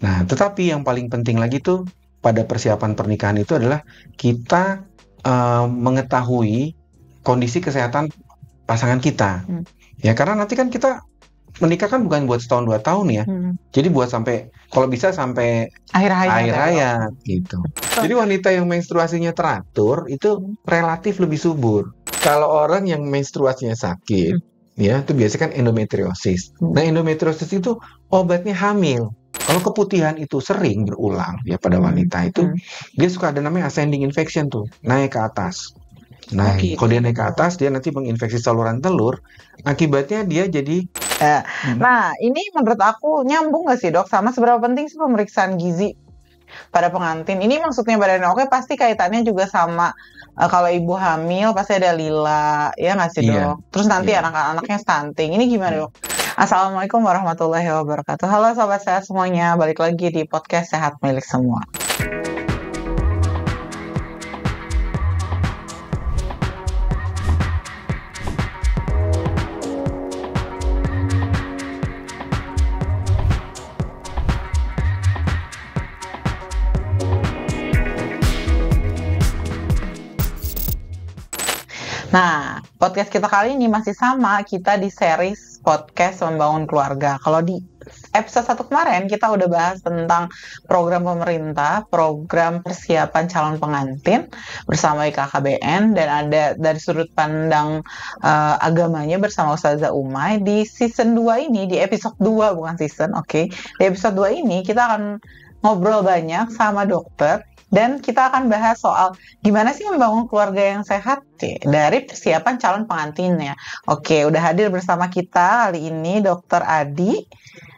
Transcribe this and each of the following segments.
Nah, tetapi yang paling penting lagi tuh pada persiapan pernikahan itu adalah kita mengetahui kondisi kesehatan pasangan kita. Ya, karena nanti kan kita menikah kan bukan buat setahun 2 tahun ya. Jadi buat sampai, kalau bisa sampai Akhir akhir hayat gitu. Jadi wanita yang menstruasinya teratur itu relatif lebih subur. Kalau orang yang menstruasinya sakit, ya itu biasanya kan endometriosis. Nah, endometriosis itu obatnya hamil. Kalau keputihan itu sering berulang ya pada wanita itu, dia suka ada namanya ascending infection tuh, naik ke atas. Nah, kalau dia naik ke atas, dia nanti menginfeksi saluran telur. Akibatnya dia jadi Nah, ini menurut aku nyambung nggak sih dok sama seberapa penting sih pemeriksaan gizi pada pengantin? Ini maksudnya badan oke pasti kaitannya juga sama kalau ibu hamil pasti ada lila, ya nggak sih Iya. dok? Terus nanti anak-anaknya stunting. Ini gimana dok? Assalamualaikum warahmatullahi wabarakatuh. Halo sobat sehat semuanya, balik lagi di podcast Sehat Milik Semua. Nah, podcast kita kali ini masih sama, kita di series podcast Membangun Keluarga. Kalau di episode 1 kemarin, kita udah bahas tentang program pemerintah, program persiapan calon pengantin bersama IKKBN, dan ada dari sudut pandang agamanya bersama Ustazah Umay. Di season 2 ini, di episode 2, bukan season, oke. Di episode 2 ini, kita akan ngobrol banyak sama dokter, dan kita akan bahas soal gimana sih membangun keluarga yang sehat dari persiapan calon pengantinnya. Oke, udah hadir bersama kita kali ini Dr. Adi.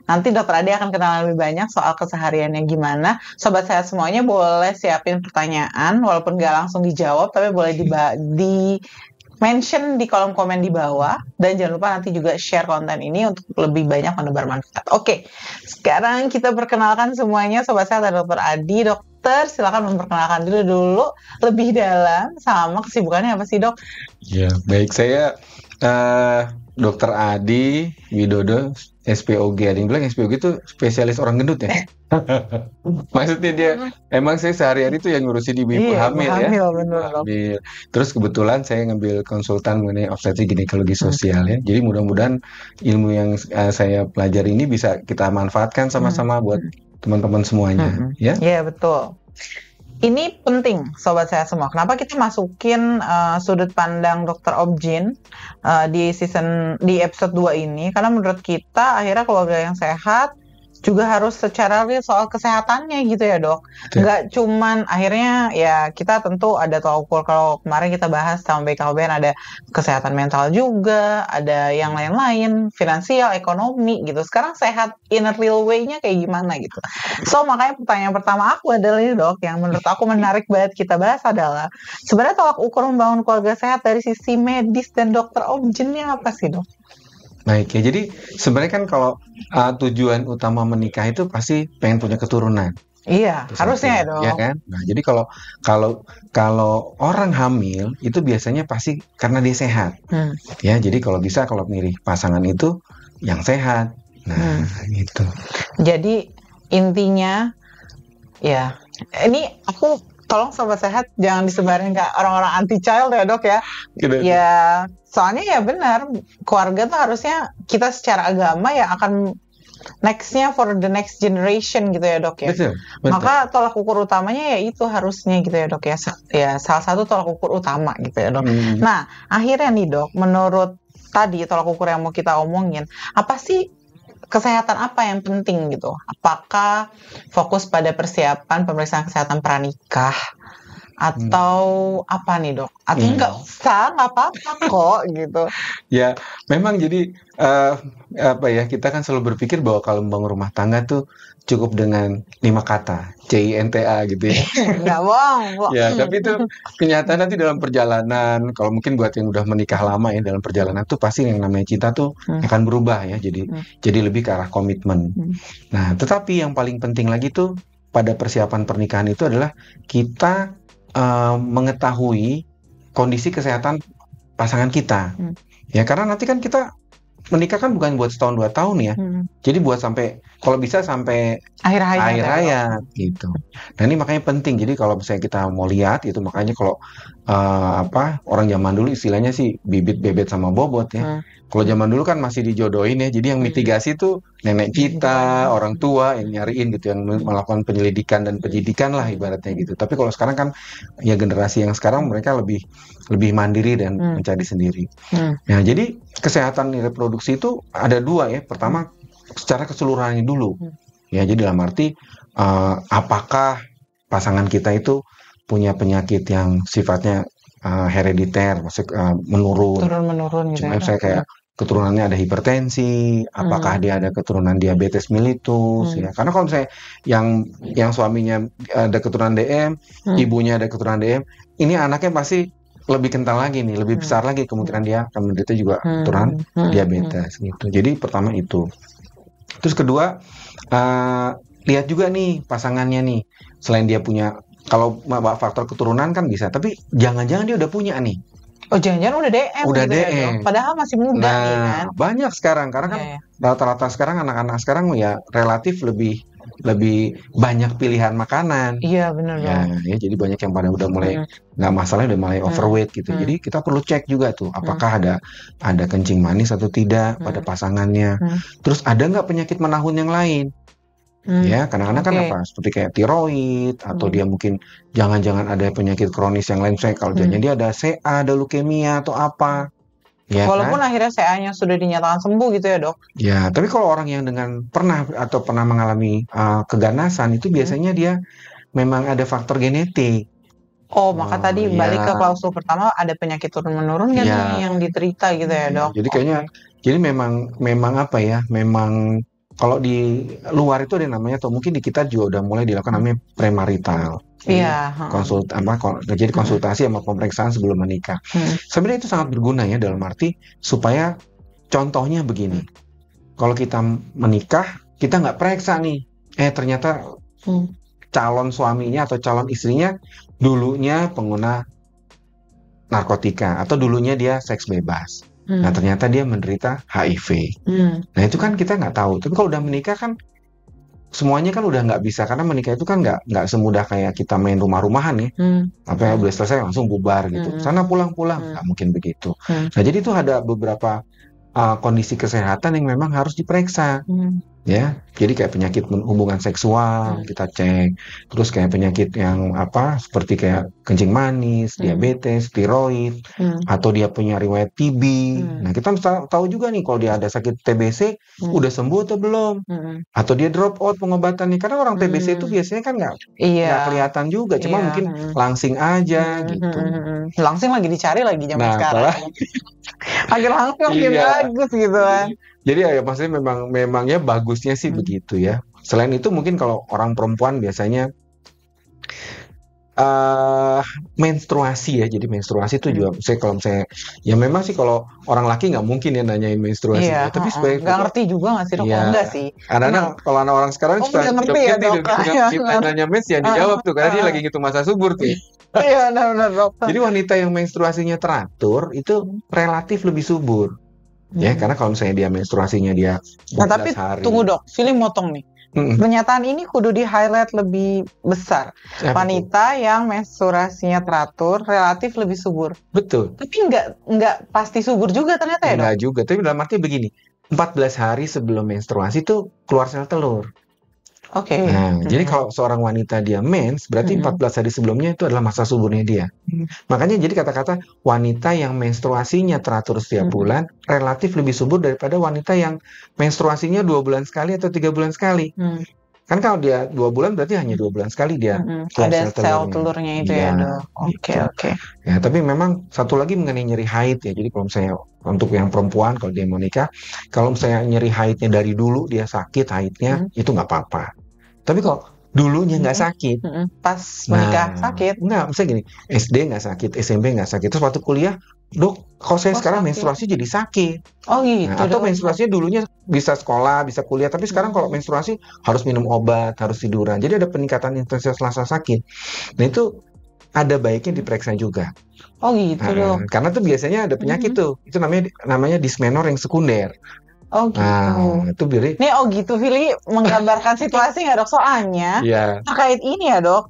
Nanti Dr. Adi akan kenalan lebih banyak soal kesehariannya gimana. Sobat sehat semuanya boleh siapin pertanyaan, walaupun nggak langsung dijawab, tapi boleh di mention di kolom komen di bawah. Dan jangan lupa nanti juga share konten ini untuk lebih banyak menebar manfaat. Oke, sekarang kita perkenalkan semuanya Sobat Sehat dan Dr. Adi. Dokter, silakan memperkenalkan dulu lebih dalam sama kesibukannya apa sih dok? Ya, baik, saya Dr. Adi Widodo, SPOG. Ada yang bilang SPOG itu spesialis orang gendut ya? Maksudnya dia, emang saya sehari-hari tuh yang ngurusin ibu-ibu hamil ya. Hamil. Terus kebetulan saya ngambil konsultan mengenai obstetrik ginekologi sosial ya. Jadi mudah-mudahan ilmu yang saya pelajari ini bisa kita manfaatkan sama-sama buat teman-teman semuanya. Ya? Iya, betul. Ini penting, sobat saya semua. Kenapa kita masukin sudut pandang Dr. Objin di episode 2 ini? Karena menurut kita akhirnya keluarga yang sehat juga harus secara real soal kesehatannya gitu ya dok. Nggak cuman akhirnya ya kita tentu ada tolak ukur. Kalau kemarin kita bahas sama BKKBN ada kesehatan mental juga, ada yang lain-lain, finansial, ekonomi gitu. Sekarang sehat in a real way-nya kayak gimana gitu. So makanya pertanyaan pertama aku adalah ini dok, yang menurut aku menarik banget kita bahas adalah sebenarnya tolak ukur membangun keluarga sehat dari sisi medis dan dokter Objinnya apa sih dok? Baik ya, jadi sebenarnya kan kalau tujuan utama menikah itu pasti pengen punya keturunan. Iya, harusnya ya dong. Ya kan? Nah, jadi kalau orang hamil itu biasanya pasti karena dia sehat. Ya, jadi kalau bisa kalau milih pasangan itu yang sehat. Nah, gitu. Jadi intinya ya, ini aku tolong sobat sehat jangan disebarin ke orang-orang anti child ya dok ya. Ya, soalnya ya benar, keluarga tuh harusnya kita secara agama ya akan nextnya for the next generation gitu ya dok ya. Betul. Maka tolak ukur utamanya ya itu harusnya gitu ya dok ya. Ya salah satu tolak ukur utama gitu ya dok. Nah akhirnya nih dok, menurut tadi tolak ukur yang mau kita omongin, apa sih kesehatan apa yang penting gitu? Apakah fokus pada persiapan pemeriksaan kesehatan pranikah atau apa nih dok? Atau nggak usah, nggak apa-apa kok gitu? Ya, memang jadi apa ya, kita kan selalu berpikir bahwa kalau membangun rumah tangga tuh cukup dengan 5 kata, CINTA gitu ya. Nggak bohong. Ya, tapi itu kenyataan nanti dalam perjalanan, kalau mungkin buat yang udah menikah lama ya, dalam perjalanan tuh pasti yang namanya cinta tuh akan berubah ya, jadi lebih ke arah komitmen. Nah, tetapi yang paling penting lagi tuh pada persiapan pernikahan itu adalah kita mengetahui kondisi kesehatan pasangan kita. Ya, karena nanti kan kita menikah kan bukan buat setahun 2 tahun ya. Jadi buat sampai, kalau bisa sampai Akhir hayat gitu. Nah ini makanya penting. Jadi kalau misalnya kita mau lihat itu, makanya kalau orang zaman dulu istilahnya sih bibit bebet sama bobot ya. Kalau zaman dulu kan masih dijodohin ya. Jadi yang mitigasi tuh nenek kita, orang tua yang nyariin gitu, yang melakukan penyelidikan dan penyidikan lah ibaratnya gitu. Tapi kalau sekarang kan ya generasi yang sekarang mereka lebih mandiri dan mencari sendiri. Nah, jadi kesehatan reproduksi itu ada dua ya. Pertama secara keseluruhannya dulu. Ya, jadi dalam arti apakah pasangan kita itu punya penyakit yang sifatnya herediter, maksudnya menurun. Turun-menurun gitu. Saya kayak keturunannya ada hipertensi, apakah dia ada keturunan diabetes mellitus ya. Karena kalau misalnya yang suaminya ada keturunan DM, ibunya ada keturunan DM, ini anaknya pasti lebih kental lagi nih, lebih besar lagi kemungkinan dia akan menderita juga keturunan diabetes gitu. Jadi pertama itu. Terus kedua, lihat juga nih pasangannya nih, selain dia punya, kalau faktor keturunan kan bisa, tapi jangan-jangan dia udah punya nih. Oh, jangan-jangan udah DM Udah gitu DM. ya, Dok? Padahal masih muda nih kan. Banyak sekarang, karena kan rata-rata sekarang anak-anak sekarang ya relatif lebih banyak pilihan makanan. Iya, benar dong. Ya, jadi banyak yang pada udah mulai nggak masalah, udah mulai overweight gitu. Jadi kita perlu cek juga tuh, apakah ada kencing manis atau tidak pada pasangannya. Terus ada nggak penyakit menahun yang lain? Ya, kadang-kadang kan apa, seperti kayak tiroid, atau dia mungkin jangan-jangan ada penyakit kronis yang lain. Misalnya kalau dia ada CA, ada leukemia atau apa. Ya, walaupun akhirnya CA-nya sudah dinyatakan sembuh gitu ya, Dok. Ya, tapi kalau orang yang pernah mengalami keganasan itu biasanya dia memang ada faktor genetik. Oh, maka tadi balik ke klausul pertama, ada penyakit turun-menurun kan nih yang diterita gitu ya, Dok. Jadi kayaknya memang apa ya, memang kalau di luar itu ada namanya, atau mungkin di kita juga udah mulai dilakukan namanya premarital. Iya. Jadi konsultasi sama pemeriksaan sebelum menikah. Sebenarnya itu sangat berguna ya, dalam arti supaya contohnya begini. Kalau kita menikah, kita nggak periksa nih, ternyata calon suaminya atau calon istrinya dulunya pengguna narkotika atau dulunya dia seks bebas. Nah, ternyata dia menderita HIV. Nah, itu kan kita nggak tahu. Tapi kalau udah menikah kan semuanya kan udah nggak bisa, karena menikah itu kan nggak semudah kayak kita main rumah-rumahan ya. Apa ya, udah selesai langsung bubar gitu. Sana pulang-pulang, nggak mungkin begitu. Nah, jadi itu ada beberapa kondisi kesehatan yang memang harus diperiksa. Ya, jadi kayak penyakit hubungan seksual kita cek, terus kayak penyakit yang seperti kayak kencing manis, diabetes, tiroid, atau dia punya riwayat TB. Nah, kita harus tahu juga nih kalau dia ada sakit TBC, udah sembuh atau belum, atau dia drop out pengobatannya, karena orang TBC itu biasanya kan nggak kelihatan juga, cuma mungkin langsing aja gitu. Langsing lagi dicari lagi zaman sekarang. Lagi langsung bagus gitu kan. Jadi ya maksudnya memangnya bagusnya sih begitu ya. Selain itu mungkin kalau orang perempuan biasanya menstruasi ya. Jadi menstruasi itu juga kalau misalnya ya memang sih kalau orang laki nggak mungkin ya nanyain menstruasi. Tapi supaya nggak ngerti juga nggak sih, Dok? Enggak sih. Karena kalau anak orang sekarang suka ngerti ya, Dok. Kita nanya mens ya dijawab tuh, karena dia lagi ngitung masa subur tuh. Iya, benar, Dok. Jadi wanita yang menstruasinya teratur itu relatif lebih subur. Ya, karena kalau misalnya dia menstruasinya dia 14 tapi hari. Tunggu, Dok, feeling motong nih. Pernyataan ini kudu di-highlight lebih besar. Wanita yang menstruasinya teratur relatif lebih subur. Betul. Tapi nggak pasti subur juga ternyata ya, Dok? Nggak juga, tapi dalam arti begini, 14 hari sebelum menstruasi itu keluar sel telur. Oke. Nah, jadi kalau seorang wanita dia mens, berarti 14 hari sebelumnya itu adalah masa suburnya dia. Makanya jadi kata-kata wanita yang menstruasinya teratur setiap bulan relatif lebih subur daripada wanita yang menstruasinya 2 bulan sekali atau 3 bulan sekali. Kan kalau dia 2 bulan berarti hanya 2 bulan sekali dia ada sel telurnya itu ya, Dok. Oke. Ya, tapi memang satu lagi mengenai nyeri haid ya. Jadi kalau misalnya untuk yang perempuan kalau dia mau nikah, kalau misalnya nyeri haidnya dari dulu dia sakit haidnya, itu nggak apa-apa. Tapi kalau dulunya nggak sakit, pas menikah sakit, nggak, misalnya gini, SD nggak sakit, SMP nggak sakit, terus waktu kuliah, Dok, kalau saya sekarang menstruasi jadi sakit. Oh gitu. Atau menstruasinya dulunya bisa sekolah, bisa kuliah, tapi sekarang kalau menstruasi harus minum obat, harus tiduran. Jadi ada peningkatan intensitas rasa sakit. Nah itu ada baiknya diperiksa juga. Oh gitu, Dok. Karena tuh biasanya ada penyakit tuh, itu namanya dysmenorrhea yang sekunder. Oh gitu. Nah, itu jadi Nih oh gitu, Vili menggambarkan situasi nggak dok? Soalnya iya, terkait ini ya dok,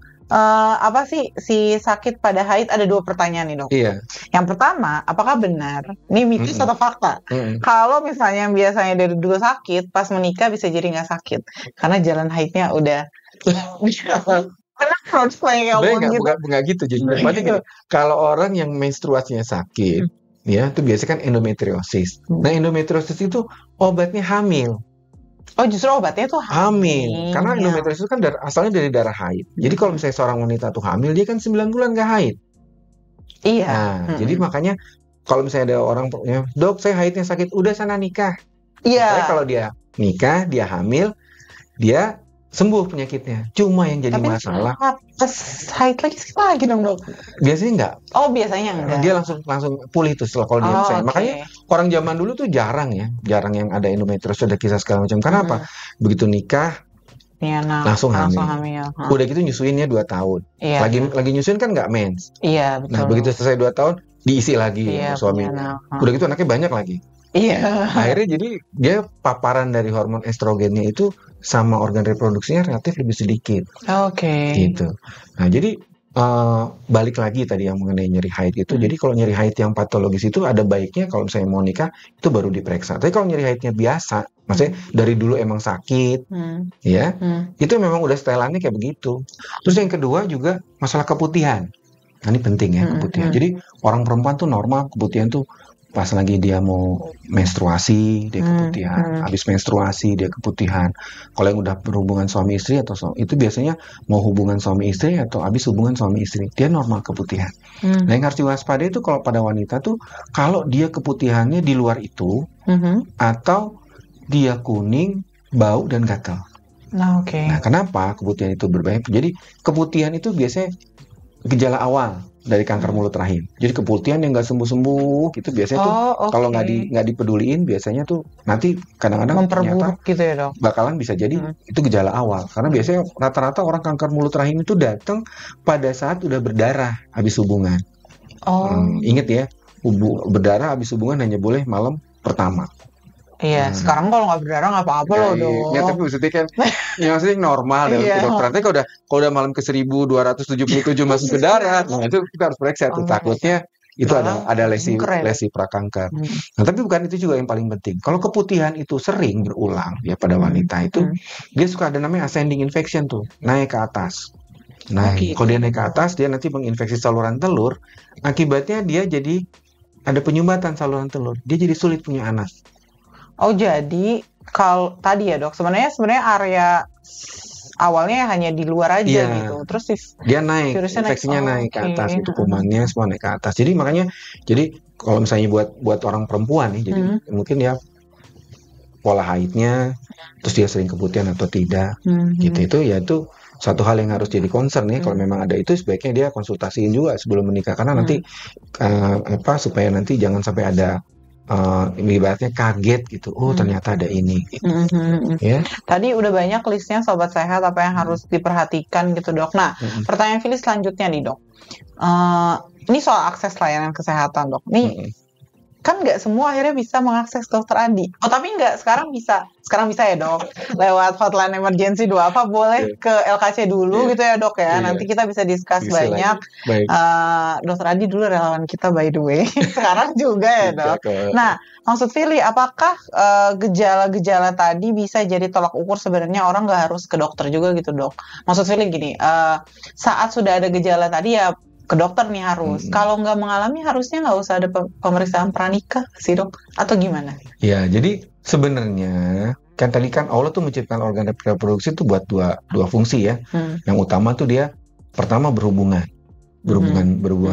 apa sih si sakit pada haid ada 2 pertanyaan nih dok. iya. Yang pertama, apakah benar? Ini mitos Mm-mm. atau fakta? Mm-mm. Kalau misalnya yang biasanya dari dulu sakit, pas menikah bisa jadi nggak sakit, karena jalan haidnya udah. Karena harus kayak Sebenarnya ngomong gitu. nggak gitu. Jadi depannya gini, kalau orang yang menstruasinya sakit, ya itu biasanya kan endometriosis. Nah, endometriosis itu obatnya hamil. Oh justru obatnya tuh Hamil. Karena hamil. endometriosis itu kan asalnya dari darah haid. Jadi kalau misalnya seorang wanita tuh hamil, dia kan 9 bulan nggak haid. Iya. Nah, jadi makanya kalau misalnya ada orang, ya, dok saya haidnya sakit, udah sana nikah. Soalnya Iya. kalau dia nikah, dia hamil, dia sembuh penyakitnya. Cuma yang jadi Tapi masalah, pas haid lagi sakit lagi dong dok. biasanya enggak. Oh biasanya enggak. Dia langsung pulih tuh setelah kalau dia Oh, misalnya. oke. Makanya orang zaman dulu tuh jarang yang ada endometriosis, ada kisah segala macam. Karena apa? Begitu nikah Iya, nah, langsung hamil. Hah. Udah gitu nyusuinnya 2 tahun. Iya. Lagi nyusuin kan nggak mens. Iya betul. Nah, begitu selesai 2 tahun diisi lagi Iya, suaminya. punya anak. Udah gitu anaknya banyak lagi. Iya. Akhirnya jadi dia paparan dari hormon estrogennya itu sama organ reproduksinya relatif lebih sedikit. Oke. Gitu. Nah, jadi balik lagi tadi yang mengenai nyeri haid itu. Jadi kalau nyeri haid yang patologis itu ada baiknya kalau misalnya mau nikah itu baru diperiksa. Tapi kalau nyeri haidnya biasa, maksudnya dari dulu emang sakit, ya, itu memang udah setelannya kayak begitu. Terus yang kedua juga masalah keputihan. Nah, ini penting ya, keputihan. Jadi orang perempuan tuh normal keputihan tuh pas lagi dia mau menstruasi dia keputihan, habis menstruasi dia keputihan. Kalau yang udah berhubungan suami istri itu biasanya mau hubungan suami istri atau habis hubungan suami istri dia normal keputihan. Nah, yang harus diwaspadai itu kalau pada wanita tuh kalau dia keputihannya di luar itu atau dia kuning, bau dan gatal. Nah, oke. Nah, kenapa keputihan itu berbahaya? Jadi keputihan itu biasanya gejala awal dari kanker mulut rahim. Jadi keputihan yang nggak sembuh-sembuh gitu biasanya tuh kalau nggak dipeduliin biasanya tuh nanti kadang-kadang ternyata gitu ya dok. Bakalan bisa jadi itu gejala awal. Karena biasanya rata-rata orang kanker mulut rahim itu datang pada saat udah berdarah habis hubungan. Ingat ya, berdarah habis hubungan hanya boleh malam pertama. Iya, sekarang kalau nggak berdarah nggak apa-apa loh dong. Ya, tapi maksudnya kan, ya maksudnya normal dalam kedokteran. Tapi kalau udah malam ke 1277 masuk berdarah, nah itu kita harus periksa tuh. Takutnya itu ada lesi prakanker. Nah, tapi bukan itu juga yang paling penting. Kalau keputihan itu sering berulang ya pada wanita itu, dia suka ada namanya ascending infection tuh, naik ke atas. Nah, kalau dia naik ke atas, dia nanti menginfeksi saluran telur. Akibatnya dia jadi ada penyumbatan saluran telur. Dia jadi sulit punya anak. Oh jadi kalau tadi ya dok, sebenarnya area awalnya hanya di luar aja gitu, terus dia naik, infeksinya naik ke atas, itu kumannya semua naik ke atas. Jadi makanya, kalau misalnya buat orang perempuan nih, jadi mungkin ya pola haidnya, terus dia sering keputihan atau tidak, gitu itu satu hal yang harus jadi concern ya. Kalau memang ada itu sebaiknya dia konsultasiin juga sebelum menikah karena nanti supaya nanti jangan sampai ada ibaratnya kaget gitu, ternyata ada ini gitu. Ya. Tadi udah banyak listnya sobat sehat apa yang harus diperhatikan gitu dok. Nah pertanyaan Fili selanjutnya nih dok, ini soal akses layanan kesehatan dok. Nih kan nggak semua akhirnya bisa mengakses dokter Adi. Oh tapi nggak, sekarang bisa ya dok, lewat hotline emergency 2 apa boleh ke LKC dulu gitu ya dok ya. Nanti kita bisa discuss banyak. Dokter Adi dulu relawan kita by the way. Sekarang juga ya dok. Nah maksud Fili, apakah gejala-gejala tadi bisa jadi tolak ukur sebenarnya orang nggak harus ke dokter juga gitu dok? Maksud Fili gini, saat sudah ada gejala tadi ya ke dokter nih harus. Kalau nggak mengalami harusnya nggak usah ada pemeriksaan pranikah sih dok? Atau gimana? Ya jadi sebenarnya kan tadi kan Allah tuh menciptakan organ reproduksi itu buat dua fungsi ya. Yang utama tuh dia pertama berhubungan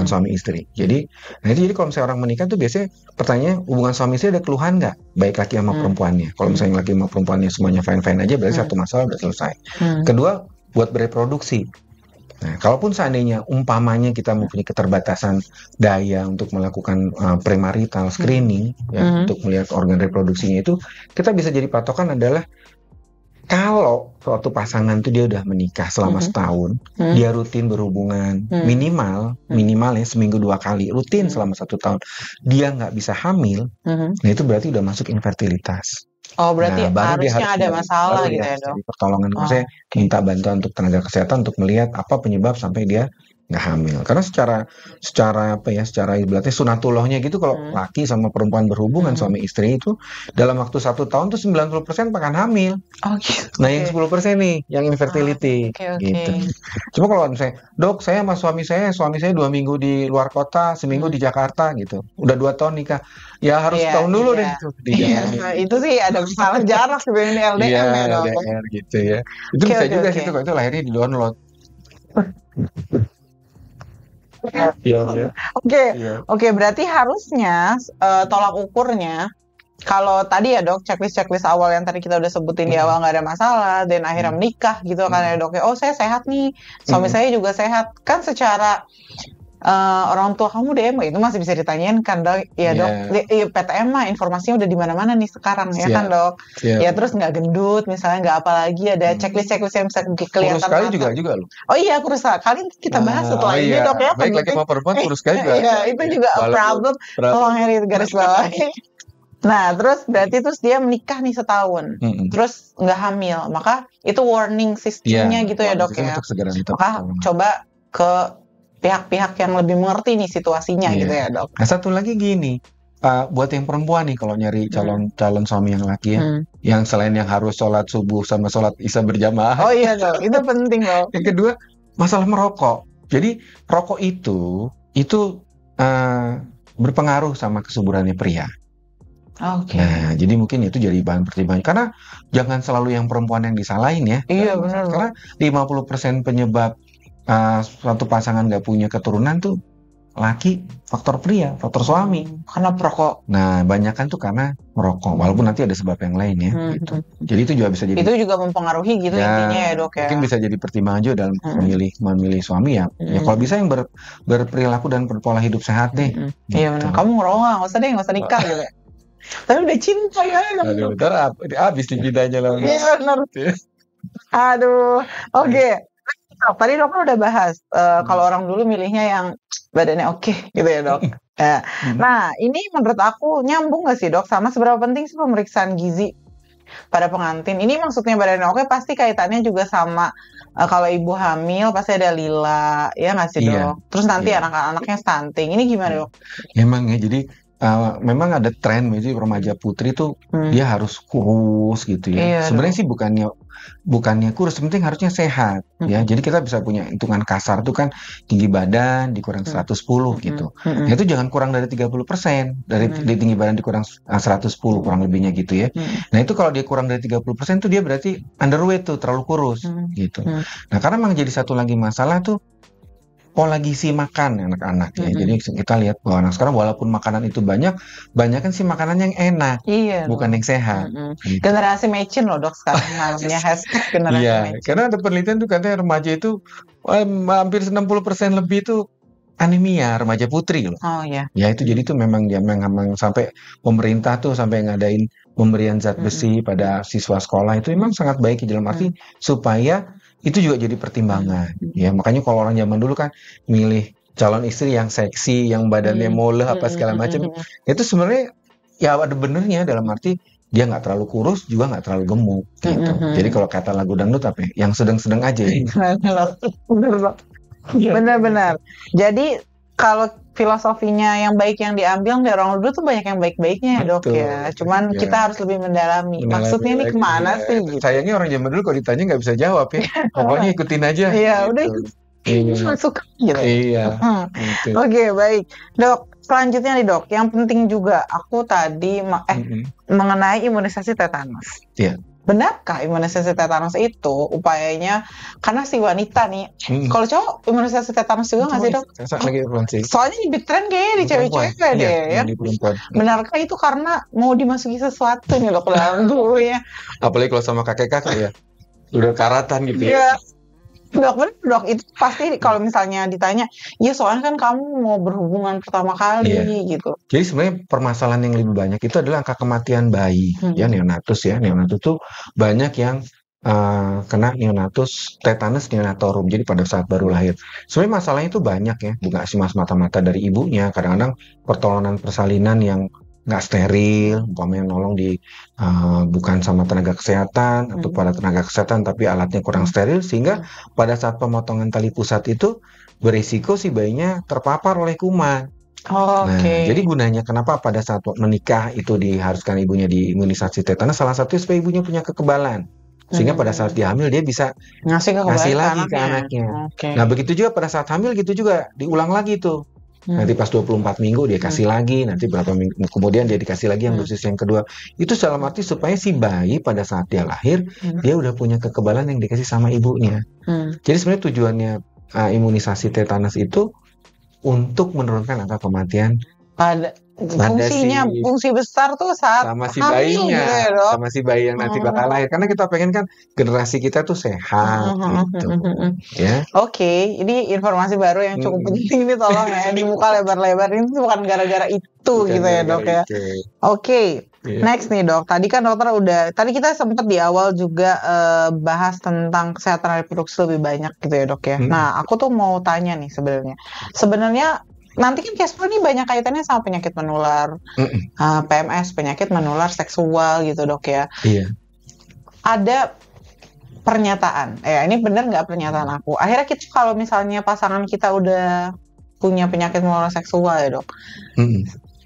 suami istri. Jadi kalau misalnya orang menikah tuh biasanya pertanyaan hubungan suami istri ada keluhan nggak? Baik laki sama perempuannya. Kalau misalnya laki sama perempuannya semuanya fine aja, berarti satu masalah udah selesai. Kedua buat bereproduksi. Nah, kalaupun seandainya umpamanya kita mempunyai keterbatasan daya untuk melakukan premarital screening untuk melihat organ reproduksinya itu, kita bisa jadi patokan adalah kalau suatu pasangan itu dia udah menikah selama setahun, dia rutin berhubungan minimal ya seminggu 2 kali rutin selama 1 tahun, dia nggak bisa hamil, nah itu berarti udah masuk infertilitas. Oh, berarti Nah, baru dia harusnya harus ada cari, masalah baru dia gitu ya harus dok? cari pertolongan. Oh, Maksudnya minta bantuan untuk tenaga kesehatan untuk melihat apa penyebab sampai dia nggak hamil. Karena secara apa ya, secara ibaratnya sunatullahnya gitu, kalau hmm. laki sama perempuan berhubungan suami istri itu dalam waktu 1 tahun tuh 90% akan hamil. Oh gitu. Nah, yang 10% nih, yang infertility, Oke. gitu. Cuma kalau misalnya, dok, saya sama suami saya 2 minggu di luar kota, seminggu di Jakarta, gitu. Udah 2 tahun nikah, ya harus Iya, setahun dulu iya. deh itu Iya, dijalanin. itu sih ada masalah jarak sebenarnya Iya, LDM ya dok. LDR gitu ya. Itu Oke, bisa oke, juga oke. sih tuh, kalau itu lahirnya di download. Iya, iya. Oke, Iya. oke. Berarti harusnya tolak ukurnya kalau tadi ya dok, checklist awal yang tadi kita udah sebutin di awal nggak ada masalah, dan akhirnya menikah gitu kan ya dok. Oh saya sehat nih, suami saya juga sehat. Kan secara orang tua kamu DM itu masih bisa ditanyain kan dok. Ya dok, PTM mah informasinya udah di mana-mana nih sekarang ya kan dok. Siap. Ya terus nggak gendut misalnya, nggak apa lagi, ada checklist yang bisa kelihatan. Kurus sekali juga loh. Oh iya, kurus sekali kita bahas setelah ini dok ya. Baik laki sama perempuan kurus sekali juga. Iya, itu juga problem. Tolong Heri garis bawahi. Nah, terus berarti dia menikah nih setahun, terus nggak hamil, maka itu warning sistemnya gitu ya dok ya. Maka coba ke pihak-pihak yang lebih mengerti nih situasinya gitu ya dok. Nah, satu lagi gini, buat yang perempuan nih kalau nyari calon suami yang laki ya, yang selain yang harus sholat subuh sama sholat isya berjamaah. Oh iya dok, itu penting dok. Yang kedua, masalah merokok. Jadi rokok itu berpengaruh sama kesuburannya pria. Oke. Nah, jadi mungkin itu jadi bahan pertimbangan. Karena jangan selalu yang perempuan yang disalahin ya. Iya benar. Karena 50% penyebab suatu pasangan nggak punya keturunan tuh laki, faktor pria, faktor suami. Karena perokok. Nah, banyakan tuh karena merokok. Walaupun nanti ada sebab yang lain ya. Gitu. Jadi itu juga bisa jadi. Itu juga mempengaruhi gitu intinya ya dok ya. Mungkin bisa jadi pertimbangan juga dalam memilih suami ya. Ya kalau bisa yang berperilaku dan berpola hidup sehat deh. Iya benar. Kamu ngerokok nggak usah nikah gitu. Tapi udah cinta ya. Aduh, ntar habis nih bidanya lah. Iya benar. Aduh, oke. Tadi dok udah bahas kalau orang dulu milihnya yang badannya oke gitu ya dok. Nah ini menurut aku nyambung nggak sih dok sama seberapa penting sih pemeriksaan gizi pada pengantin? Ini maksudnya badannya oke pasti kaitannya juga sama kalau ibu hamil pasti ada lila ya nggak sih dok? Terus nanti anak-anaknya stunting. Ini gimana dok? Emang ya, jadi memang ada tren, jadi remaja putri tuh dia harus kurus gitu ya. Sebenarnya sih bukannya kurus, penting harusnya sehat ya. Jadi kita bisa punya hitungan kasar tuh kan, tinggi badan dikurang 110 gitu. Nah, itu jangan kurang dari 30%. Dari tinggi badan dikurang 110 kurang lebihnya gitu ya. Nah, itu kalau dia kurang dari 30% tuh dia berarti underweight tuh, terlalu kurus gitu. Nah, karena memang jadi satu lagi masalah tuh pola gizi makan anak-anak ya. Jadi kita lihat bahwa anak sekarang walaupun makanan itu banyak kan sih makanan yang enak, bukan yang sehat. Gitu. Generasi mecin loh dok sekarang namanya hashtag generasi mecin. Karena ada penelitian tuh katanya remaja itu hampir 60% lebih itu anemia remaja putri loh. Oh iya. Ya itu jadi tuh memang sampai pemerintah tuh sampai ngadain pemberian zat besi pada siswa sekolah itu memang sangat baik dalam arti supaya itu juga jadi pertimbangan. Ya makanya kalau orang zaman dulu kan milih calon istri yang seksi, yang badannya moleh apa segala macam, itu sebenarnya ya ada benernya dalam arti dia nggak terlalu kurus juga nggak terlalu gemuk gitu. Jadi kalau kata lagu dangdut apa ya? Yang sedang-sedang aja. Benar-benar. Jadi kalau filosofinya yang baik yang diambil dari orang dulu tuh banyak yang baik-baiknya ya dok ya. Cuman kita harus lebih mendalami. Maksudnya ini kemana sih? Gitu. Sayangnya orang zaman dulu kalau ditanya nggak bisa jawab ya. Pokoknya ikutin aja. Iya udah masuk gitu. Iya. Oke, baik dok. Selanjutnya nih dok, yang penting juga aku tadi mengenai imunisasi tetanus. Iya. Benarkah imunisasi tetanus itu upayanya karena si wanita nih, kalau cowok imunisasi tetanus juga nggak sih dok? Soalnya di big trend kayaknya di cewek-cewek deh ya. Benarkah itu karena mau dimasuki sesuatu nih dok dalam tubuhnya? Apalagi kalau sama kakek-kakek ya, udah karatan gitu ya. Dok, itu pasti kalau misalnya ditanya, ya soalnya kan kamu mau berhubungan pertama kali gitu. Jadi sebenarnya permasalahan yang lebih banyak itu adalah angka kematian bayi, ya neonatus ya. Neonatus tuh banyak yang kena neonatus tetanus neonatorum, jadi pada saat baru lahir. Sebenarnya masalahnya itu banyak ya, bukan cuma semata-mata dari ibunya. Kadang-kadang pertolongan persalinan yang nggak steril, umpamanya nolong bukan sama tenaga kesehatan atau pada tenaga kesehatan tapi alatnya kurang steril, sehingga pada saat pemotongan tali pusat itu berisiko si bayinya terpapar oleh kuman. Nah, jadi gunanya kenapa pada saat menikah itu diharuskan ibunya diimunisasi tetanus, salah satunya supaya ibunya punya kekebalan. Sehingga pada saat dia hamil dia bisa ngasih lagi ke anaknya. Nah, begitu juga pada saat hamil gitu juga, diulang lagi tuh. Nanti pas 24 minggu dia kasih lagi, nanti berapa minggu kemudian dia dikasih lagi yang dosis yang kedua. Itu dalam arti supaya si bayi pada saat dia lahir, dia udah punya kekebalan yang dikasih sama ibunya. Jadi sebenarnya tujuannya imunisasi tetanus itu untuk menurunkan angka kematian pada fungsi besar tuh saat sama si bayinya, gitu ya, Dok? sama si bayi yang nanti bakal lahir. Karena kita pengen kan generasi kita tuh sehat gitu. Ya. Oke, ini informasi baru yang cukup penting nih, tolong ya dibuka lebar-lebar. Ini bukan gara-gara itu gitu ya, Dok ya. Oke. Next nih, Dok. Tadi kan dokter tadi kita sempat di awal juga bahas tentang kesehatan reproduksi lebih banyak gitu ya, Dok ya. Nah, aku tuh mau tanya nih sebenarnya nanti kan Casper ini banyak kaitannya sama penyakit menular, PMS, penyakit menular seksual gitu, Dok ya. Iya. Ada pernyataan, ini bener nggak pernyataan aku? Akhirnya kita kalau misalnya pasangan kita udah punya penyakit menular seksual ya, Dok.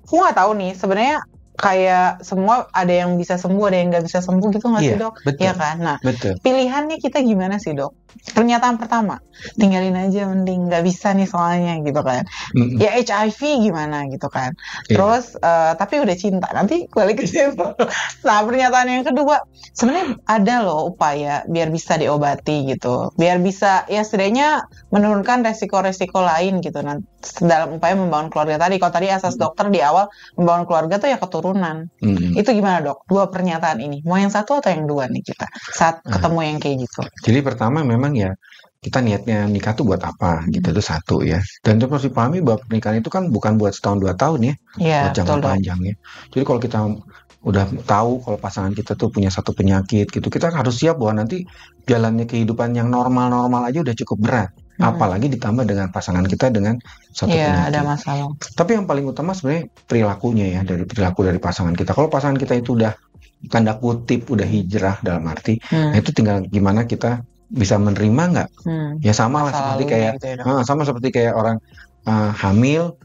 Aku nggak tahu nih sebenarnya kayak semua ada yang bisa sembuh, ada yang nggak bisa sembuh gitu nggak sih, Dok? Iya kan? Nah, pilihannya kita gimana sih, Dok? Pernyataan pertama, tinggalin aja mending, nggak bisa nih soalnya gitu kan. Ya HIV gimana gitu kan. Terus tapi udah cinta, nanti balik ke situ. Nah, pernyataan yang kedua, sebenarnya ada loh upaya biar bisa diobati gitu, biar bisa ya setidaknya menurunkan resiko-resiko lain gitu. Nah, dalam upaya membangun keluarga tadi. Kalau tadi asas dokter di awal membangun keluarga tuh ya keturunan. Itu gimana, Dok? Dua pernyataan ini, mau yang satu atau yang dua nih kita saat ketemu yang kayak gitu? Jadi pertama memang ya kita niatnya nikah tuh buat apa gitu, itu satu ya. Dan itu harus dipahami bahwa pernikahan itu kan bukan buat setahun 2 tahun ya, buat jangka panjang ya. Jadi kalau kita udah tahu kalau pasangan kita tuh punya satu penyakit gitu, kita harus siap bahwa nanti jalannya kehidupan yang normal-normal aja udah cukup berat. Apalagi ditambah dengan pasangan kita dengan satu penyakit. Ada masalah. Tapi yang paling utama sebenarnya perilakunya ya, dari perilaku dari pasangan kita. Kalau pasangan kita itu udah tanda kutip udah hijrah dalam arti, nah itu tinggal gimana kita bisa menerima nggak? Ya sama lah seperti kayak gitu ya, sama seperti kayak orang hamil,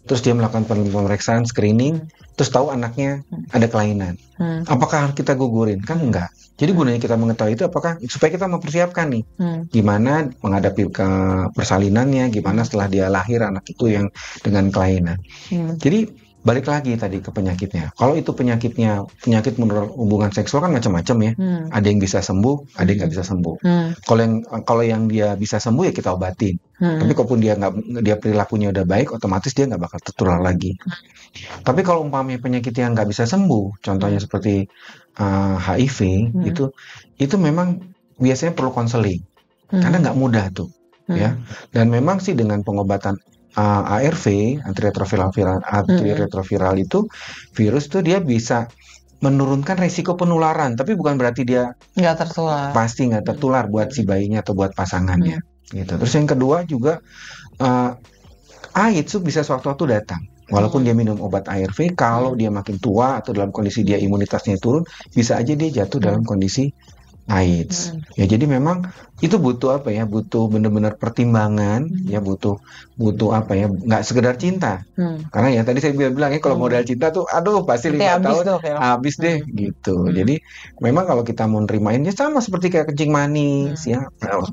terus dia melakukan pemeriksaan screening, terus tahu anaknya ada kelainan. Apakah kita gugurin? Kan enggak. Jadi gunanya kita mengetahui itu apakah supaya kita mempersiapkan nih gimana menghadapi persalinannya, gimana setelah dia lahir anak itu yang dengan kelainan. Jadi balik lagi tadi ke penyakitnya. Kalau itu penyakit menular hubungan seksual kan macam-macam ya. Ada yang bisa sembuh, ada yang nggak bisa sembuh. Kalau yang dia bisa sembuh ya kita obatin. Tapi kalaupun dia perilakunya udah baik, otomatis dia nggak bakal tertular lagi. Tapi kalau umpamanya penyakit yang nggak bisa sembuh, contohnya seperti HIV, itu memang biasanya perlu konseling karena nggak mudah tuh, ya. Dan memang sih dengan pengobatan ARV, antiretroviral itu virus tuh dia bisa menurunkan resiko penularan, tapi bukan berarti dia nggak tertular. Pasti nggak tertular buat si bayinya atau buat pasangannya. Gitu. Terus yang kedua juga AIDS tuh bisa sewaktu-waktu datang. Walaupun dia minum obat ARV, kalau dia makin tua atau dalam kondisi dia imunitasnya turun, bisa aja dia jatuh dalam kondisi AIDS. Ya jadi memang itu butuh butuh benar-benar pertimbangan, ya butuh nggak sekedar cinta. Karena ya tadi saya bilang ya kalau modal cinta tuh aduh pasti 5 tahun habis deh gitu. Jadi memang kalau kita mau nerimainnya sama seperti kayak kencing manis ya.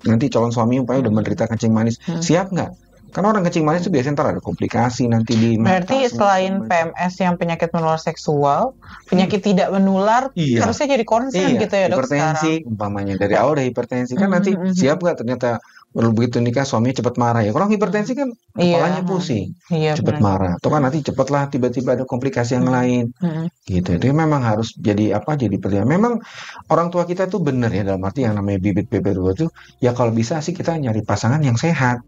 Nanti calon suami umpamanya udah menderita kencing manis, siap nggak? Karena orang kencing manis itu biasanya ntar ada komplikasi nanti di mata. Berarti selain PMS yang penyakit menular seksual, penyakit tidak menular harusnya jadi concern gitu ya, Dok, hipertensi sekarang. Umpamanya dari awal ada hipertensi kan nanti siap nggak ternyata begitu nikah suaminya cepat marah ya. Kalau hipertensi kan kepalanya pusing, cepat marah. Atau kan nanti cepatlah tiba-tiba ada komplikasi yang lain. Gitu. Itu memang harus jadi pertimbangan. Memang orang tua kita tuh benar ya dalam arti yang namanya bibit-bibit itu ya kalau bisa sih kita nyari pasangan yang sehat.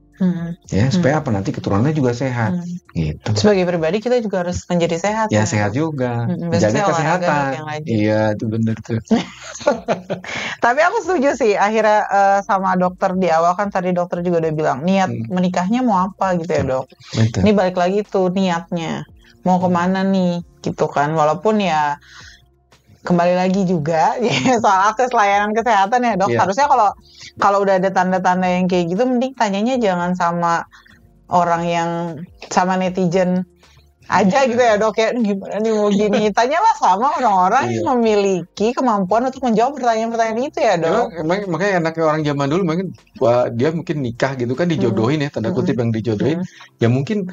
Ya, supaya apa nanti keturunannya juga sehat. Gitu. Sebagai pribadi kita juga harus menjadi sehat. Ya, sehat juga. Jaga kesehatan. Iya, itu bener tuh. Tapi aku setuju sih, akhirnya sama dokter di awal kan tadi dokter juga udah bilang niat menikahnya mau apa gitu ya dok. Betul. Ini balik lagi tuh niatnya mau kemana nih gitu kan. Walaupun ya kembali lagi juga soal akses layanan kesehatan ya dok. Harusnya kalau udah ada tanda-tanda yang kayak gitu, mending tanyanya jangan sama orang yang sama netizen aja gitu ya dok ya, gimana nih mau gini, tanyalah sama orang-orang yang memiliki kemampuan untuk menjawab pertanyaan-pertanyaan itu ya dok. Makanya anaknya orang zaman dulu dia mungkin nikah gitu kan dijodohin ya, tanda kutip yang dijodohin ya mungkin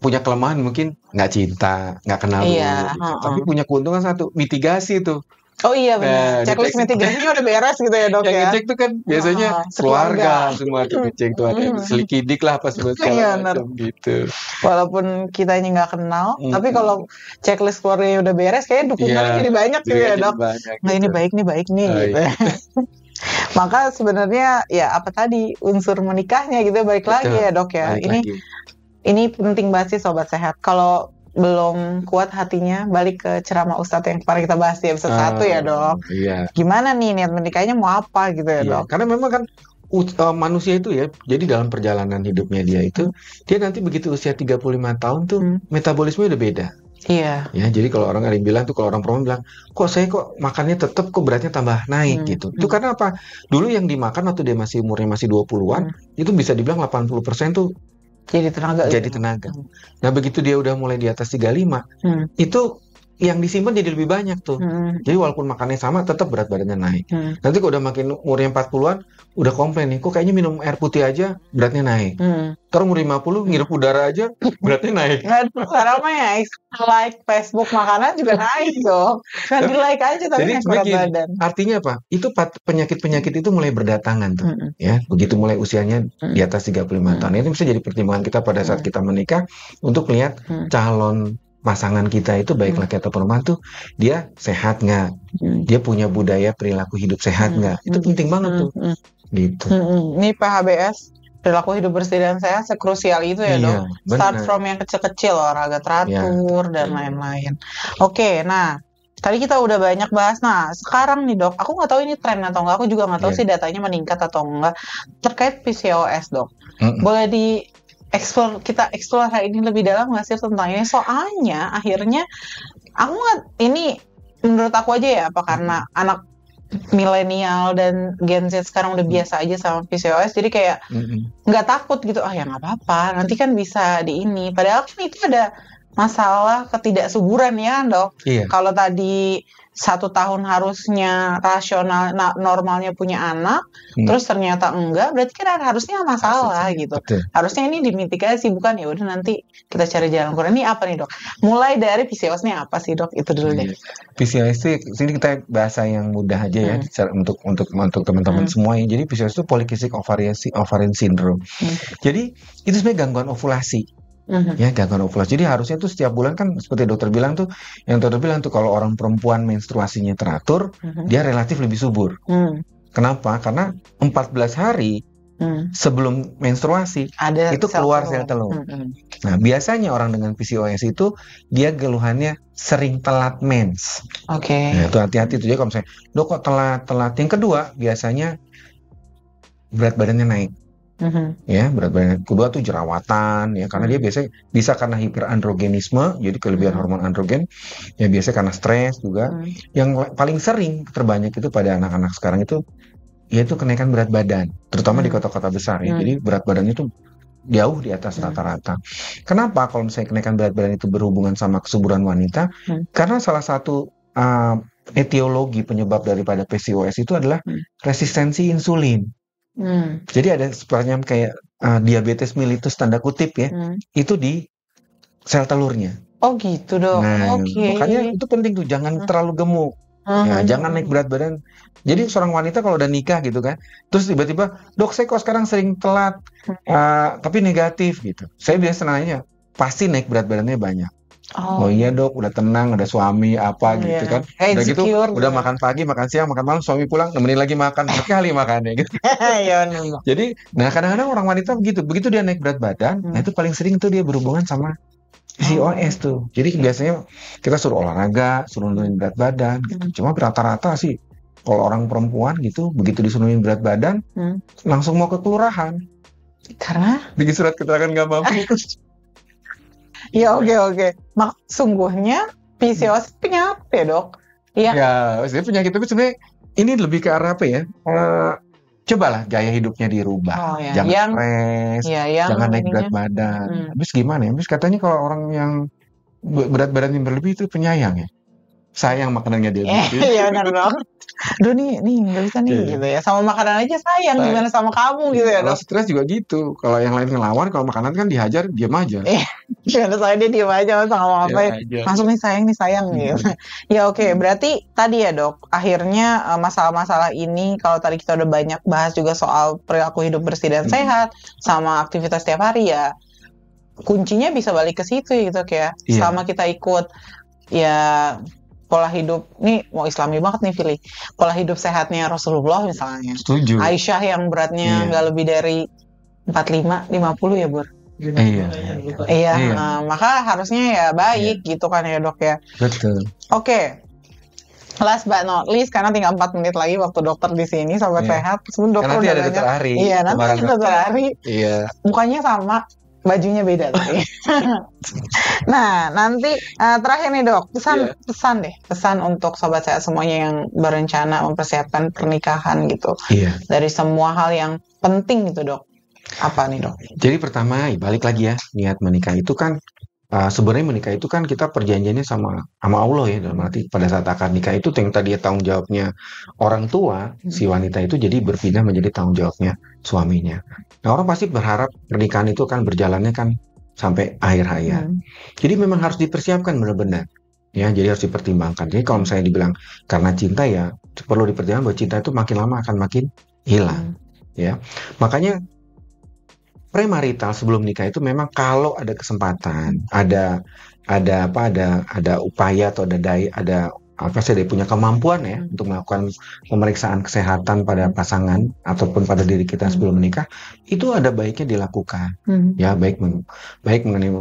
punya kelemahan, mungkin nggak cinta, nggak kenal dulu gitu. Tapi punya keuntungan satu, mitigasi tuh. Oh iya benar, checklist mitigasinya udah beres gitu ya dok ya. Yang ngecek tuh kan biasanya keluarga semua tuh ngecek tuh, ada selikidik lah pas segala macam gitu. Walaupun kitanya nggak kenal, tapi kalau checklist keluarganya udah beres, kayaknya dukungannya jadi banyak gitu ya dok. Nah ini baik nih gitu. Maka sebenarnya ya apa tadi unsur menikahnya gitu balik lagi ya dok ya. Ini penting banget sih sobat sehat. Kalau belum kuat hatinya, balik ke ceramah Ustadz yang kemarin kita bahas di episode 1 ya dok. Gimana nih niat menikahnya mau apa gitu ya dok. Karena memang kan manusia itu ya, jadi dalam perjalanan hidupnya dia itu, dia nanti begitu usia 35 tahun tuh metabolisme udah beda. Iya. Ya, jadi kalau orang ada yang bilang tuh, kalau orang perempuan bilang, kok saya makannya tetap kok beratnya tambah naik gitu. Itu karena apa? Dulu yang dimakan waktu dia masih umurnya masih 20-an, itu bisa dibilang 80% tuh jadi tenaga. Nah, begitu dia udah mulai di atas 35, itu yang disimpan jadi lebih banyak tuh. Jadi walaupun makannya sama, tetap berat badannya naik. Nanti kalau udah makin umurnya 40-an, udah komplain nih, kok kayaknya minum air putih aja beratnya naik. Terus umur 50, ngirup udara aja beratnya naik. Sekarang mah ya, like Facebook makanan juga naik dong. Kan di like aja tapi naik berat badan. Artinya apa? Itu penyakit-penyakit itu mulai berdatangan tuh. Ya, begitu mulai usianya di atas 35 tahun. Itu bisa jadi pertimbangan kita pada saat kita menikah untuk lihat calon pasangan kita itu baik laki atau perempuan tuh dia sehat nggak, dia punya budaya perilaku hidup sehat nggak, itu penting banget tuh, gitu. Ini PHBS, perilaku hidup bersih dan sehat, sekrusial itu ya dok. Start from yang kecil-kecil, olahraga teratur dan lain-lain. Oke, nah tadi kita udah banyak bahas. Nah sekarang nih dok, aku nggak tahu ini tren atau nggak, aku juga nggak tahu sih datanya meningkat atau enggak terkait PCOS dok. Boleh kita explore hari ini lebih dalam nggak sih tentang ini? Soalnya akhirnya ini menurut aku aja ya, apa karena anak milenial dan Gen Z sekarang udah biasa aja sama PCOS, jadi kayak nggak takut gitu. Ya nggak apa-apa, nanti kan bisa di ini. Padahal kan itu ada masalah ketidaksuburan ya dok. Kalau tadi 1 tahun harusnya rasional normalnya punya anak, terus ternyata enggak, berarti kan harusnya masalah gitu. Harusnya ini dimitigasi, bukan ya udah nanti kita cari jalan keluar. Ini apa nih dok? Mulai dari PCOS ini apa sih dok? Itu dulu deh. PCOS itu sini kita bahasa yang mudah aja ya untuk teman-teman semua ya. Jadi PCOS itu polycystic ovarian syndrome. Jadi itu sebenarnya gangguan ovulasi. Ya, gangguan ovulasi. Jadi harusnya tuh setiap bulan kan seperti dokter bilang tuh, kalau orang perempuan menstruasinya teratur, dia relatif lebih subur. Kenapa? Karena 14 hari sebelum menstruasi itu keluar sel telur. Nah, biasanya orang dengan PCOS itu dia keluhannya sering telat mens. Nah, itu hati-hati tuh ya kalau misalnya, dok kok telat. Yang kedua, biasanya berat badannya naik. Ya, berat badan kedua tuh jerawatan ya, karena dia biasanya bisa karena hiperandrogenisme, jadi kelebihan hormon androgen ya, biasanya karena stres juga. Yang paling sering terbanyak itu pada anak-anak sekarang itu yaitu kenaikan berat badan, terutama di kota-kota besar ya. Jadi berat badannya itu jauh di atas rata-rata. Kenapa kalau misalnya kenaikan berat badan itu berhubungan sama kesuburan wanita? Karena salah satu etiologi penyebab daripada PCOS itu adalah resistensi insulin. Jadi ada semacam kayak diabetes mellitus tanda kutip ya, itu di sel telurnya. Oh gitu dok. Nah, makanya itu penting tuh, jangan terlalu gemuk. Ya, jangan naik berat badan. Jadi seorang wanita kalau udah nikah gitu kan, terus tiba-tiba, dok saya kok sekarang sering telat, tapi negatif gitu. Saya biasa nanya, pasti naik berat badannya banyak. Oh iya dok, udah tenang, ada suami apa gitu kan. Udah gitu, udah makan pagi, makan siang, makan malam, suami pulang, nemenin lagi makan, berkali makannya gitu. Iya, Jadi, nah kadang-kadang orang wanita begitu dia naik berat badan, nah itu paling sering tuh dia berhubungan sama PCOS tuh. Jadi biasanya kita suruh olahraga, suruh nurunin berat badan gitu. Cuma rata-rata sih kalau orang perempuan gitu, begitu disuruhin berat badan, langsung mau ke kelurahan. Karena? Bikin surat keterangan nggak mampu. Ya oke. Sungguhnya PCOS penyakit ya dok? Iya. Ya, maksudnya penyakit itu sebenarnya ini lebih ke arah apa ya? Cobalah gaya hidupnya dirubah. Jangan stres, jangan naik berat badan. Habis gimana ya? Habis katanya kalau orang yang berat badannya berlebih itu penyayang ya. Sayang makanannya dia. Iya benar dong. Aduh nih nggak bisa nih gitu ya. Sama makanan aja sayang, gimana sama kamu gitu ya. Kalau stres juga gitu. Kalau yang lain ngelawan, kalau makanan kan dihajar, diam aja. Gimana saya dia diam aja, masa ngomong apa ya. Langsung nih sayang gitu. Ya oke, berarti tadi ya dok, akhirnya masalah-masalah ini, kalau tadi kita udah banyak bahas juga soal perilaku hidup bersih dan sehat, sama aktivitas setiap hari ya, kuncinya bisa balik ke situ gitu ya. Selama kita ikut ya pola hidup, nih mau islami banget nih Fili, pola hidup sehatnya Rasulullah misalnya. Setuju. Aisyah yang beratnya nggak lebih dari 45-50 ya Bur. Iya. Maka harusnya ya baik gitu kan ya dok ya. Betul. Oke. Last but not least, karena tinggal 4 menit lagi waktu dokter di sini, sobat sehat. Dokter nanti ada dokter Ari. Iya, nanti ada dokter Ari. Iya. Mukanya sama, bajunya beda tadi. Nah, nanti terakhir nih dok, pesan untuk sobat sehat semuanya yang berencana mempersiapkan pernikahan gitu. Dari semua hal yang penting gitu dok. Apa nih dok? Jadi pertama, balik lagi ya, niat menikah itu kan sebenarnya menikah itu kan kita perjanjiannya sama Allah ya, dalam arti pada saat akad nikah itu yang tadi tanggung jawabnya orang tua si wanita itu jadi berpindah menjadi tanggung jawabnya suaminya. Nah orang pasti berharap pernikahan itu kan berjalannya kan sampai akhir hayat. Jadi memang harus dipersiapkan benar-benar ya, jadi harus dipertimbangkan. Jadi kalau misalnya dibilang karena cinta ya perlu dipertimbangkan bahwa cinta itu makin lama akan makin hilang ya. Makanya premarital sebelum nikah itu memang kalau ada kesempatan, ada upaya atau ada saya punya kemampuan ya untuk melakukan pemeriksaan kesehatan pada pasangan ataupun pada diri kita sebelum menikah, itu ada baiknya dilakukan. Ya, baik mengenai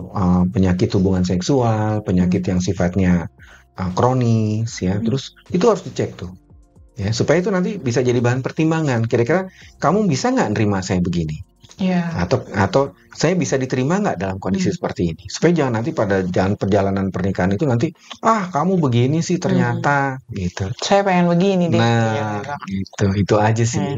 penyakit hubungan seksual, penyakit yang sifatnya kronis ya. Terus itu harus dicek tuh. Ya, supaya itu nanti bisa jadi bahan pertimbangan. Kira-kira kamu bisa nggak nerima saya begini? Atau saya bisa diterima nggak dalam kondisi seperti ini, supaya jangan nanti pada perjalanan pernikahan itu nanti kamu begini sih ternyata gitu, saya pengen begini deh. Itu aja sih.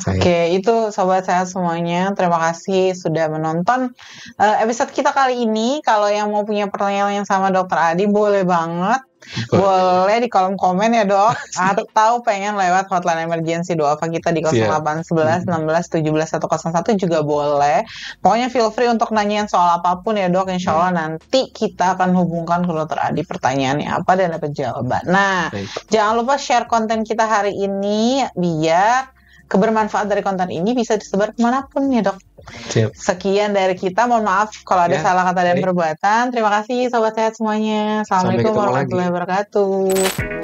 Oke, itu sobat sehat semuanya, terima kasih sudah menonton episode kita kali ini. Kalau yang mau punya pertanyaan yang sama Dokter Adi boleh banget, boleh di kolom komen ya dok, atau pengen lewat hotline emergency Duafa kita di 0811 16 17 101 juga boleh. Pokoknya feel free untuk nanyain soal apapun ya dok. Insya Allah nanti kita akan hubungkan ke Dokter Adi pertanyaannya apa dan dapat jawaban. Nah, jangan lupa share konten kita hari ini biar kebermanfaat dari konten ini bisa disebar kemanapun ya dok. Sekian dari kita, mohon maaf kalau ada salah kata dan perbuatan. Terima kasih sobat sehat semuanya. Assalamualaikum warahmatullahi wabarakatuh.